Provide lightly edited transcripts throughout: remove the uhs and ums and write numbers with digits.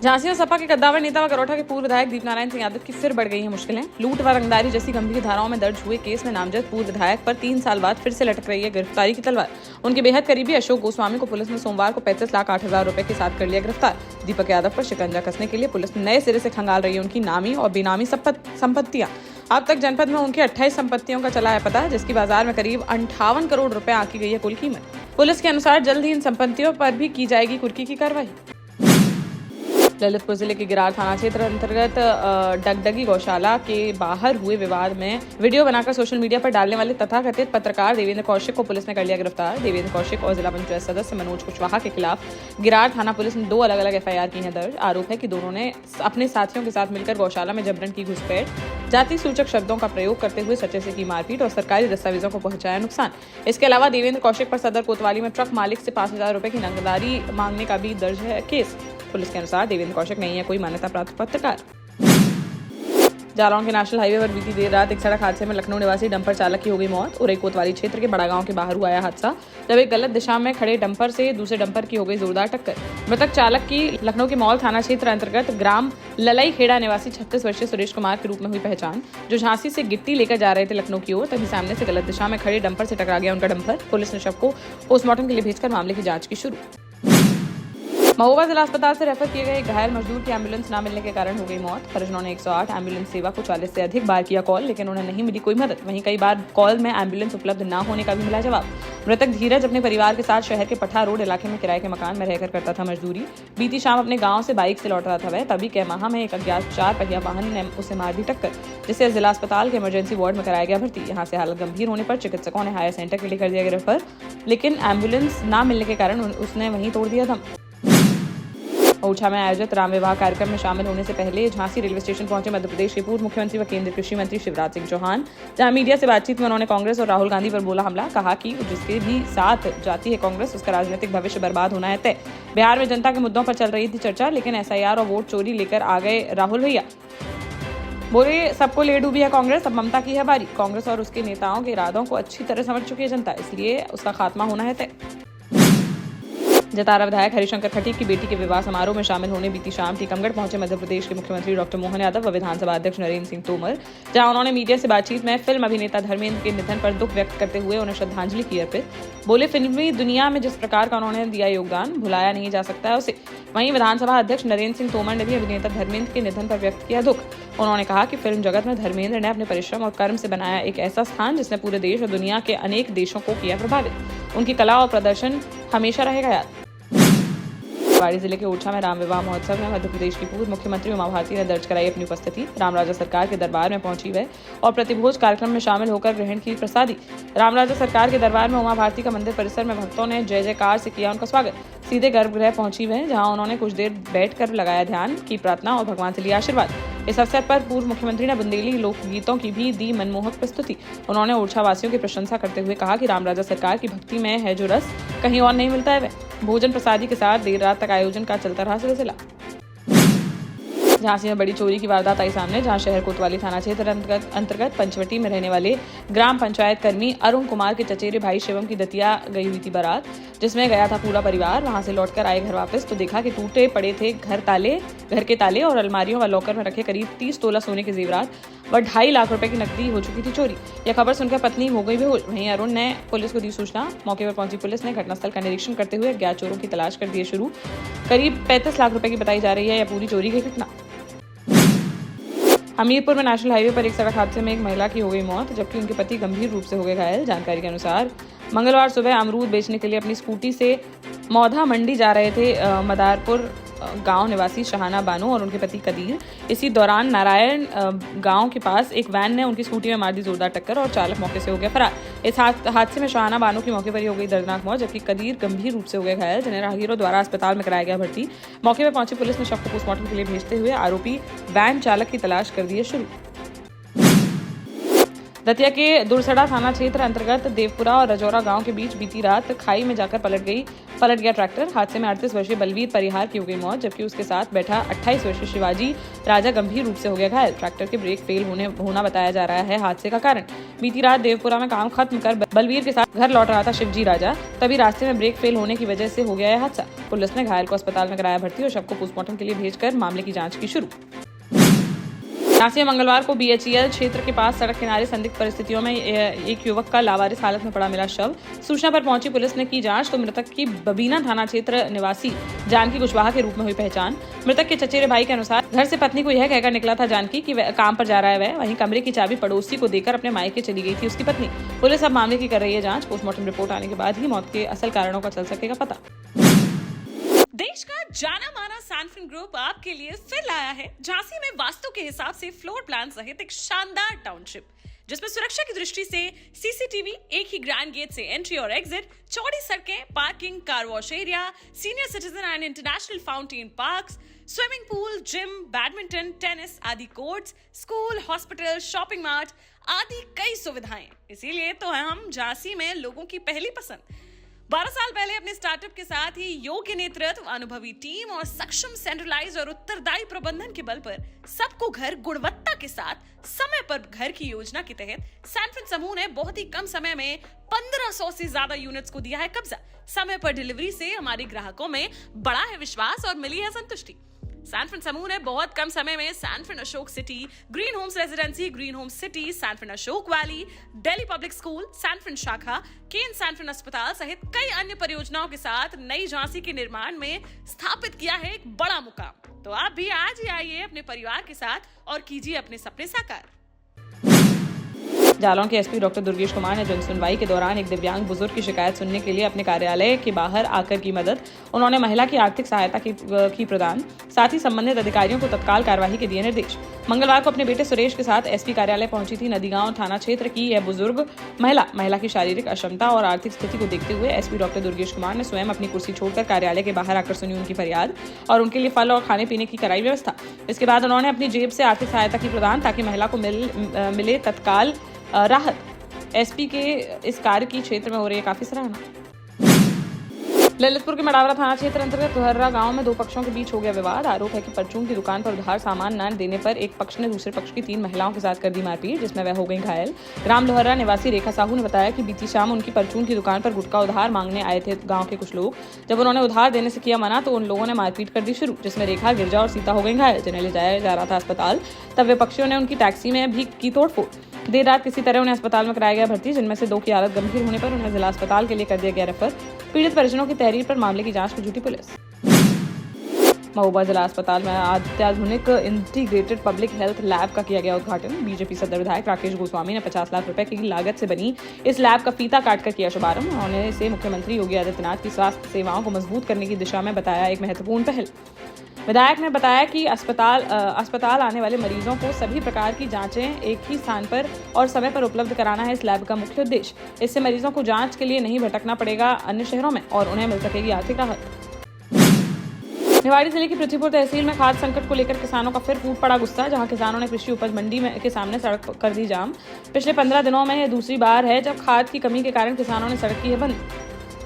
झांसी और सपा के कद्दावर नेता व करोठा के पूर्व विधायक दीपनारायण सिंह यादव की फिर बढ़ गई हैं मुश्किलें। लूट व रंगदारी जैसी गंभीर धाराओं में दर्ज हुए केस में नामजद पूर्व विधायक पर 3 साल बाद फिर से लटक रही है गिरफ्तारी की तलवार। उनके बेहद करीबी अशोक गोस्वामी को पुलिस ने सोमवार को 35,08,000 रुपए के साथ कर लिया गिरफ्तार। दीपक यादव पर शिकंजा कसने के लिए पुलिस नए सिरे से खंगाल रही है उनकी नामी और बेनामी संपत्तियां। अब तक जनपद में उनकी 28 संपत्तियों का चला है पता, जिसकी बाजार में करीब 58 करोड़ रुपए आंकी गई है कुल कीमत। पुलिस के अनुसार जल्द ही इन संपत्तियों पर भी की जाएगी कुर्की की कार्रवाई। ललितपुर जिले के गिरार थाना क्षेत्र अंतर्गत डगडगी गौशाला के बाहर हुए विवाद में वीडियो बनाकर सोशल मीडिया पर डालने वाले तथाकथित पत्रकार देवेंद्र कौशिक को पुलिस ने कर लिया गिरफ्तार। देवेंद्र कौशिक और जिला पंचायत सदस्य मनोज कुशवाहा के खिलाफ गिरार थाना पुलिस ने 2 अलग-अलग एफआईआर की हैं दर्ज। आरोप है कि दोनों ने अपने साथियों के साथ मिलकर गौशाला में जबरन की घुसपैठ, जाति सूचक शब्दों का प्रयोग करते हुए सच्चे से की मारपीट और सरकारी दस्तावेजों को पहुंचाया नुकसान। इसके अलावा देवेंद्र कौशिक पर सदर कोतवाली में ट्रक मालिक से 5,000 रुपए की नगदारी मांगने का भी दर्ज है केस। पुलिस के अनुसार देवेंद्र कौशिक नहीं है कोई मान्यता प्राप्त पत्रकार। जालौन के नेशनल हाईवे पर बीती देर रात एक सड़क हादसे में लखनऊ निवासी डंपर चालक की हो गई मौत। उरई कोतवाली क्षेत्र के बड़ा गांव के बाहर हुआ यह हादसा, जब एक गलत दिशा में खड़े डंपर से दूसरे डंपर की हो गई जोरदार टक्कर। मृतक चालक की लखनऊ के मॉल थाना क्षेत्र अंतर्गत ग्राम ललई खेड़ा निवासी 36 वर्षीय सुरेश कुमार के रूप में हुई पहचान, जो झांसी से गिट्टी लेकर जा रहे थे लखनऊ की ओर, तभी सामने से गलत दिशा में खड़े डंपर से टकरा गया उनका डंपर। पुलिस ने शव को पोस्टमार्टम के लिए भेजकर मामले की जाँच की शुरू। महोबा जिला अस्पताल से रेफर किए गए एक घायल मजदूर की एम्बुलेंस न मिलने के कारण हो गई मौत। परिजनों ने 108 एम्बुलेंस सेवा को 40 से अधिक बार किया कॉल, लेकिन उन्हें नहीं मिली कोई मदद। वहीं कई बार कॉल में एम्बुलेंस उपलब्ध न होने का भी मिला जवाब। मृतक धीरज अपने परिवार के साथ शहर के पठा रोड इलाके में किराए के मकान में रहकर करता था मजदूरी। बीती शाम अपने गाँव से बाइक से लौट रहा था वह, तभी कैमाहा में एक अज्ञात 4 पहिया वाहन ने उसे मार दी टक्कर, जिसे जिला अस्पताल के इमरजेंसी वार्ड में कराया गया भर्ती। यहाँ से हालत गंभीर होने पर चिकित्सकों ने हायर सेंटर के लिए कर दिया रेफर, लेकिन एम्बुलेंस न मिलने के कारण उसने वहीं तोड़ दिया दम। ओरछा में आयोजित राम विवाह कार्यक्रम में शामिल होने से पहले झांसी रेलवे स्टेशन पहुंचे मध्य प्रदेश के पूर्व मुख्यमंत्री व केंद्रीय कृषि मंत्री शिवराज सिंह चौहान, जहां मीडिया से बातचीत में उन्होंने कांग्रेस और राहुल गांधी पर बोला हमला। कहा कि जिसके भी साथ जाती है कांग्रेस, उसका राजनीतिक भविष्य बर्बाद होना है तय। बिहार में जनता के मुद्दों पर चल रही थी चर्चा, लेकिन एसआईआर और वोट चोरी लेकर आ गए राहुल भैया। बोले सबको ले डूबी है कांग्रेस, अब ममता की है बारी। कांग्रेस और उसके नेताओं के इरादों को अच्छी तरह समझ चुकी है जनता, इसलिए उसका खात्मा होना है तय। जतारा विधायक हरिशंकर खटीक की बेटी के विवाह समारोह में शामिल होने बीती शाम टीकमगढ़ पहुंचे मध्य प्रदेश के मुख्यमंत्री डॉक्टर मोहन यादव व विधानसभा अध्यक्ष नरेंद्र सिंह तोमर, जहां उन्होंने मीडिया से बातचीत में फिल्म अभिनेता धर्मेंद्र के निधन पर दुख व्यक्त करते हुए उन्हें श्रद्धांजलि की अर्पित। बोले फिल्मी दुनिया में जिस प्रकार का उन्होंने दिया योगदान, भुलाया नहीं जा सकता है उसे। वहीं विधानसभा अध्यक्ष नरेंद्र सिंह तोमर ने भी अभिनेता धर्मेंद्र के निधन पर व्यक्त किया दुख। उन्होंने कहा कि फिल्म जगत में धर्मेंद्र ने अपने परिश्रम और कर्म से बनाया एक ऐसा स्थान जिसने पूरे देश और दुनिया के अनेक देशों को किया प्रभावित। उनकी कला और प्रदर्शन हमेशा रहेगा याद। निवाड़ी जिले के ओरछा में राम विवाह महोत्सव में मध्य प्रदेश की पूर्व मुख्यमंत्री उमा भारती ने दर्ज कराई अपनी उपस्थिति। रामराजा सरकार के दरबार में पहुंची वह और प्रतिभोज कार्यक्रम में शामिल होकर ग्रहण की प्रसादी। रामराजा सरकार के दरबार में उमा भारती का मंदिर परिसर में भक्तों ने जय जयकार से किया उनका स्वागत। सीधे गर्भगृह पहुंची वह, जहां उन्होंने कुछ देर बैठकर लगाया ध्यान, की प्रार्थना और भगवान से लिया आशीर्वाद। इस अवसर पर पूर्व मुख्यमंत्री ने बुंदेली लोकगीतों की भी दी मनमोहक प्रस्तुति। उन्होंने ओरछा वासियों की प्रशंसा करते हुए कहा कि रामराजा सरकार की भक्ति में है जो रस, कहीं और नहीं मिलता है वह। भोजन प्रसादी के साथ देर रात तक आयोजन का चलता रहा सिलसिला। झांसी में बड़ी चोरी की वारदात आई सामने, जहां शहर कोतवाली थाना क्षेत्र अंतर्गत पंचवटी में रहने वाले ग्राम पंचायत कर्मी अरुण कुमार के चचेरे भाई शिवम की दतिया गई हुई थी बारात, जिसमें गया था पूरा परिवार। वहां से लौटकर आए घर वापस तो देखा कि टूटे पड़े थे घर के ताले और अलमारियों व लॉकर में रखे करीब 30 तोला सोने के जेवरात व 2.5 लाख रुपए की नकदी हो चुकी थी चोरी। यह खबर सुनकर पत्नी हो गई बेहोश। वहीं अरुण ने पुलिस को दी सूचना। मौके पर पहुंची पुलिस ने घटनास्थल का निरीक्षण करते हुए अज्ञात चोरों की तलाश कर दी शुरू। करीब 35 लाख रुपए की बताई जा रही है यह पूरी चोरी की घटना। हमीरपुर में नेशनल हाईवे पर एक सड़क हादसे में एक महिला की हो गई मौत, जबकि उनके पति गंभीर रूप से हो गए घायल। जानकारी के अनुसार मंगलवार सुबह अमरूद बेचने के लिए अपनी स्कूटी से मौधा मंडी जा रहे थे मदारपुर गांव निवासी शहाना बानो और उनके पति कदीर। इसी दौरान नारायण गांव के पास एक वैन ने उनकी स्कूटी में मार दी जोरदार टक्कर और चालक मौके से हो गया फरार। इस हादसे में शहाना बानो की मौके पर ही हो गई दर्दनाक मौत, जबकि कदीर गंभीर रूप से हो गए घायल, जिन्हें राहगीरों द्वारा अस्पताल में कराया गया भर्ती। मौके पर पहुंची पुलिस ने शव को पोस्टमार्टम के लिए भेजते हुए आरोपी वैन चालक की तलाश कर दी है शुरू। दतिया के दुरसड़ा थाना क्षेत्र अंतर्गत देवपुरा और रजौरा गांव के बीच बीती रात खाई में जाकर पलट गया ट्रैक्टर। हादसे में 38 वर्षीय बलवीर परिहार की हो गई मौत, जबकि उसके साथ बैठा 28 वर्षीय शिवाजी राजा गंभीर रूप से हो गया घायल। ट्रैक्टर के ब्रेक फेल होना बताया जा रहा है हादसे का कारण। बीती रात देवपुरा में काम खत्म कर बलवीर के साथ घर लौट रहा था शिवजी राजा, तभी रास्ते में ब्रेक फेल होने की वजह से हो गया यह हादसा। पुलिस ने घायल को अस्पताल में कराया भर्ती और शव को पोस्टमार्टम के लिए भेजकर मामले की जाँच की शुरू। झांसी में मंगलवार को BHEL क्षेत्र के पास सड़क किनारे संदिग्ध परिस्थितियों में एक युवक का लावारिस हालत में पड़ा मिला शव। सूचना पर पहुंची पुलिस ने की जांच तो मृतक की बबीना थाना क्षेत्र निवासी जानकी कुशवाहा के रूप में हुई पहचान। मृतक के चचेरे भाई के अनुसार घर से पत्नी को यह कहकर निकला था जानकी कि वह काम पर जा रहा है वह, वहीं कमरे की चाबी पड़ोसी को देकर अपने मायके चली गई थी उसकी पत्नी। पुलिस अब मामले की कर रही है जाँच। पोस्टमार्टम रिपोर्ट आने के बाद ही मौत के असल कारणों का चल सकेगा पता। देश का जाना माना सैनफिन ग्रुप आपके लिए फिर लाया है झांसी में वास्तु के हिसाब से फ्लोर प्लान सहित एक शानदार टाउनशिप, जिसमें सुरक्षा की दृष्टि से CCTV, एक ही ग्रैंड गेट से एंट्री और एग्जिट, चौड़ी सड़कें, parking, car wash area, senior citizen and international fountain parks, swimming pool, gym, badminton, tennis आदि courts, school, hospital, shopping mart आदि कई सुविधाएं। इसीलिए तो हम झांसी में लोगों की पहली पसंद। 12 साल पहले अपने स्टार्टअप के साथ ही योग्य नेतृत्व, अनुभवी टीम और सक्षम सेंट्रलाइज और उत्तरदायी प्रबंधन के बल पर सबको घर गुणवत्ता के साथ समय पर घर की योजना के तहत सैनफिन समूह ने बहुत ही कम समय में 1500 से ज्यादा यूनिट्स को दिया है कब्जा। समय पर डिलीवरी से हमारे ग्राहकों में बड़ा है विश्वास और मिली है संतुष्टि। सैनफिन समूह ने बहुत कम समय में Sanfin Ashok city, green homes residency, green homes city, Sanfin Ashok valley, Delhi public school, Sanfin शाखा, केन सैनफिन अस्पताल सहित कई अन्य परियोजनाओं के साथ नई झांसी के निर्माण में स्थापित किया है एक बड़ा मुकाम। तो आप भी आज ही आइए अपने परिवार के साथ और कीजिए अपने सपने साकार। जालौन के SP डॉक्टर दुर्गेश कुमार ने जनसुनवाई के दौरान एक दिव्यांग बुजुर्ग की शिकायत सुनने के लिए अपने कार्यालय के बाहर आकर की मदद। उन्होंने महिला की आर्थिक सहायता की प्रदान, साथ ही संबंधित अधिकारियों को तत्काल कार्यवाही के दिए निर्देश। मंगलवार को अपने बेटे सुरेश के साथ SP कार्यालय पहुंची थी नदीगांव थाना क्षेत्र की यह बुजुर्ग महिला की शारीरिक अक्षमता और आर्थिक स्थिति को देखते हुए SP डॉक्टर दुर्गेश कुमार ने स्वयं अपनी कुर्सी छोड़कर कार्यालय के बाहर आकर सुनी उनकी फरियाद और उनके लिए फल और खाने पीने की कराई व्यवस्था। इसके बाद उन्होंने अपनी जेब से आर्थिक सहायता की प्रदान ताकि महिला को मिले तत्काल राहत। SP के इस कार्य की क्षेत्र में हो रही है काफी सराहना। ललितपुर के मडावरा थाना क्षेत्र अंतर्गत लोहर्रा गांव में दो पक्षों के बीच हो गया विवाद। आरोप है कि परचून की दुकान पर उधार सामान न देने पर एक पक्ष ने दूसरे पक्ष की 3 महिलाओं के साथ कर दी मारपीट, जिसमें वह हो गई घायल। ग्राम लोहर्रा निवासी रेखा साहू ने बताया कि बीती शाम उनकी परचून की दुकान पर गुटखा उधार मांगने आए थे गाँव के कुछ लोग। जब उन्होंने उधार देने से किया मना तो उन लोगों ने मारपीट कर दी शुरू, जिसमें रेखा, गिरजा और सीता हो गई घायल, जिन्हें ले जाया जा रहा था अस्पताल। तब विपक्षियों ने उनकी टैक्सी में भी की तोड़फोड़। देर रात किसी तरह उन्हें अस्पताल में कराया गया भर्ती, जिनमें से 2 की हालत गंभीर होने पर उन्हें जिला अस्पताल के लिए कर दिया गया रेफर। पीड़ित परिजनों की तहरीर पर मामले की जांच में जुटी पुलिस। महोबा जिला अस्पताल में अत्याधुनिक इंटीग्रेटेड पब्लिक हेल्थ लैब का किया गया उद्घाटन। बीजेपी सदर विधायक राकेश गोस्वामी ने 50 लाख रुपए की लागत से बनी इस लैब का फीता काटकर किया शुभारंभ। उन्होंने इसे मुख्यमंत्री योगी आदित्यनाथ की स्वास्थ्य सेवाओं को मजबूत करने की दिशा में बताया एक महत्वपूर्ण पहल। विधायक ने बताया कि अस्पताल आने वाले मरीजों को सभी प्रकार की जांचें एक ही स्थान पर और समय पर उपलब्ध कराना है इस लैब का मुख्य उद्देश्य। इससे मरीजों को जांच के लिए नहीं भटकना पड़ेगा अन्य शहरों में और उन्हें मिल सकेगी आर्थिक राहत। निवाड़ी जिले की पृथ्वीपुर तहसील में खाद्य संकट को लेकर किसानों का फिर फूट पड़ा गुस्सा, जहां किसानों ने कृषि उपज मंडी के सामने सड़क कर दी जाम। पिछले 15 दिनों में यह दूसरी बार है जब खाद की कमी के कारण किसानों ने सड़क की है बंद।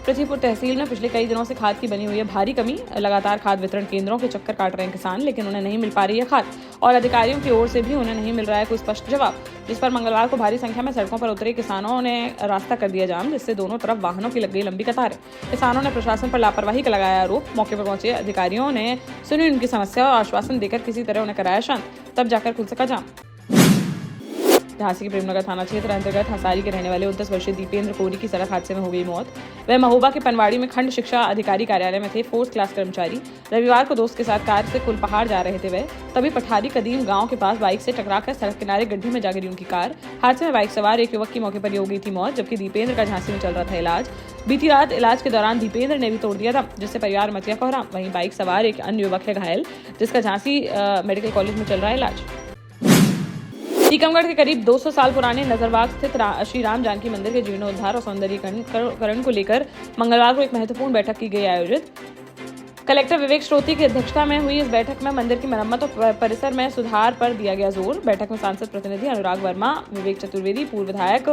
पृथ्वीपुर तहसील में पिछले कई दिनों से खाद की बनी हुई है भारी कमी। लगातार खाद वितरण केंद्रों के चक्कर काट रहे हैं किसान, लेकिन उन्हें नहीं मिल पा रही है खाद और अधिकारियों की ओर से भी उन्हें नहीं मिल रहा है कोई स्पष्ट जवाब, जिस पर मंगलवार को भारी संख्या में सड़कों पर उतरे किसानों ने रास्ता कर दिया जाम, जिससे दोनों तरफ वाहनों की लग गई लंबी कतारें। किसानों ने प्रशासन पर लापरवाही का लगाया आरोप। मौके पर पहुंचे अधिकारियों ने सुनी उनकी समस्या और आश्वासन देकर किसी तरह उन्हें कराया शांत, तब जाकर खुल सका जाम। झांसी के प्रेमनगर थाना क्षेत्र अंतर्गत हंसारी के रहने वाले 29 वर्षीय दीपेंद्र कोरी की सड़क हादसे में हो गई मौत। वह महोबा के पनवाड़ी में खंड शिक्षा अधिकारी कार्यालय में थे 4th क्लास कर्मचारी। रविवार को दोस्त के साथ कार से कुलपहाड़ जा रहे थे वह, तभी पठारी कदीम गांव के पास बाइक से टकराकर सड़क किनारे गड्ढे में जा गिरी उनकी कार। हादसे में बाइक सवार एक युवक की मौके पर ही हो गई थी मौत, जबकि दीपेंद्र का झांसी में चल रहा था इलाज। बीती रात इलाज के दौरान दीपेंद्र ने भी तोड़ दिया था, जिससे परिवार मच गया कोहराम। वहीं बाइक सवार एक अन्य युवक है घायल, जिसका झांसी मेडिकल कॉलेज में चल रहा है इलाज। टीकमगढ़ के करीब 200 साल पुराने नजरबाग स्थित श्री राम जानकी मंदिर के जीर्णोद्धार और सौंदर्यीकरण को लेकर मंगलवार को एक महत्वपूर्ण बैठक की गई आयोजित। कलेक्टर विवेक श्रोती की अध्यक्षता में हुई इस बैठक में मंदिर की मरम्मत और परिसर में सुधार पर दिया गया जोर। बैठक में सांसद प्रतिनिधि अनुराग वर्मा, विवेक चतुर्वेदी, पूर्व विधायक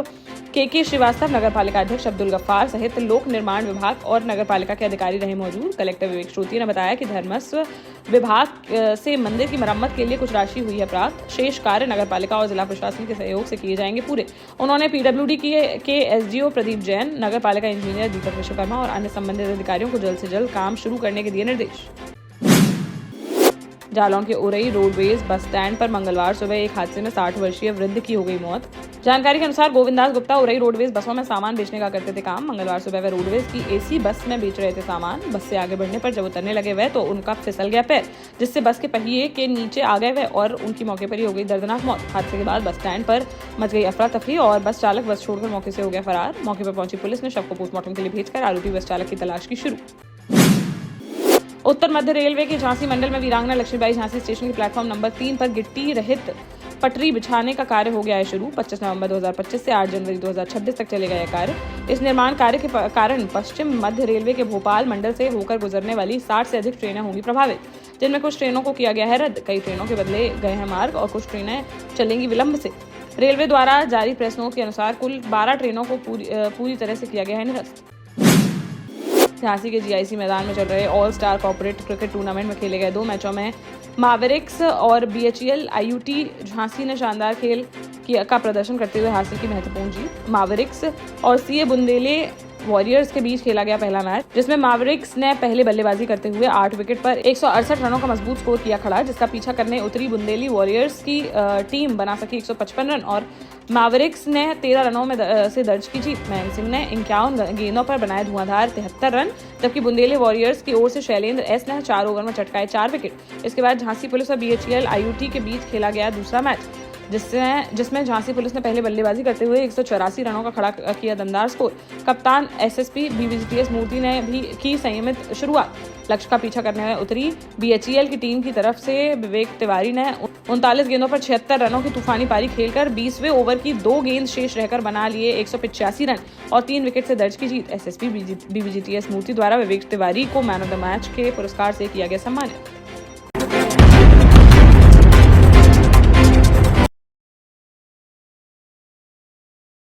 के श्रीवास्तव, नगर पालिका अध्यक्ष अब्दुल गफ्फार सहित लोक निर्माण विभाग और नगर पालिका के अधिकारी रहे मौजूद। कलेक्टर विवेक श्रोती ने बताया कि धर्मस्व विभाग से मंदिर की मरम्मत के लिए कुछ राशि हुई है प्राप्त, शेष कार्य नगर पालिका और जिला प्रशासन के सहयोग से किए जाएंगे पूरे। उन्होंने पीडब्ल्यूडी के एसडीओ प्रदीप जैन, नगर पालिका इंजीनियर दीपक विश्वकर्मा और अन्य संबंधित अधिकारियों को जल्द से जल्द काम शुरू करने के दिए निर्देश। जालौन के उरई रोडवेज बस स्टैंड पर मंगलवार सुबह एक हादसे में 60 वर्षीय वृद्ध की हो गई मौत। जानकारी के अनुसार गोविंदास गुप्ता उरई रोडवेज बसों में सामान बेचने का करते थे काम। मंगलवार सुबह वे रोडवेज की एसी बस में बेच रहे थे सामान। बस से आगे बढ़ने पर जब उतरने लगे वे तो उनका फिसल गया पैर, जिससे बस के पहिए के नीचे आ गए वे और उनकी मौके पर ही हो गई दर्दनाक मौत। हादसे के बाद बस स्टैंड पर मच गई अफरा तफरी और बस चालक बस छोड़कर मौके से हो गया फरार। मौके पर पहुंची पुलिस ने शव को पोस्टमार्टम के लिए भेजकर आरोपी बस चालक की तलाश की शुरू। उत्तर मध्य रेलवे के झांसी मंडल में वीरांगना लक्ष्मीबाई झांसी स्टेशन के प्लेटफॉर्म नंबर 3 पर गिट्टी रहित पटरी बिछाने का कार्य हो गया है शुरू। 25 नवंबर 2025 से 8 जनवरी 2026 तक चलेगा यह कार्य। इस निर्माण कार्य के कारण पश्चिम मध्य रेलवे के भोपाल मंडल से होकर गुजरने वाली 60 से अधिक ट्रेनें होंगी प्रभावित, जिनमें कुछ ट्रेनों को किया गया है रद्द, कई ट्रेनों के बदले गए हैं मार्ग और कुछ ट्रेनें चलेंगी विलंब से। रेलवे द्वारा जारी प्रेस नोट के अनुसार कुल 12 ट्रेनों को पूरी तरह से किया गया है निरस्त। झांसी के जीआईसी मैदान में चल रहे all star corporate cricket tournament में खेले गए 2 मैचों में मैवरिक्स और बीएचईएल आईयूटी झांसी ने शानदार खेल का प्रदर्शन करते हुए हासिल की महत्वपूर्ण जीत। मैवरिक्स और सीए बुंदेले वॉरियर्स के बीच खेला गया पहला मैच, जिसमें मैवरिक्स ने पहले बल्लेबाजी करते हुए 8 विकेट पर 168 रनों का मजबूत स्कोर किया खड़ा, जिसका पीछा करने उतरी बुंदेली वॉरियर्स की टीम बना सकी 155 रन और मैवरिक्स ने 13 रनों में से दर्ज की जीत। मयंक सिंह ने 51 गेंदों पर बनाए धुआंधार 73 रन, जबकि बुंदेली वॉरियर्स की ओर से शैलेंद्र एस ने 4 ओवर में चटकाए 4 विकेट। इसके बाद झांसी पुलिस और बीएचईएल आईयूटी के बीच खेला गया दूसरा मैच, जिसमें झांसी पुलिस ने पहले बल्लेबाजी करते हुए 184 रनों का खड़ा किया दमदार स्कोर। कप्तान एसएसपी बीवीजीटीएस मूर्ति ने भी की संयमित शुरुआत। लक्ष्य का पीछा करने में उतरी बीएचईएल की टीम की तरफ से विवेक तिवारी ने 39 गेंदों पर 76 रनों की तूफानी पारी खेलकर 20वें ओवर की 2 गेंद शेष रहकर बना लिए 185 रन और 3 विकेट से दर्ज की जीत। एसएसपी बीवीजीटीएस मूर्ति द्वारा विवेक तिवारी को मैन ऑफ द मैच के पुरस्कार से किया गया सम्मानित।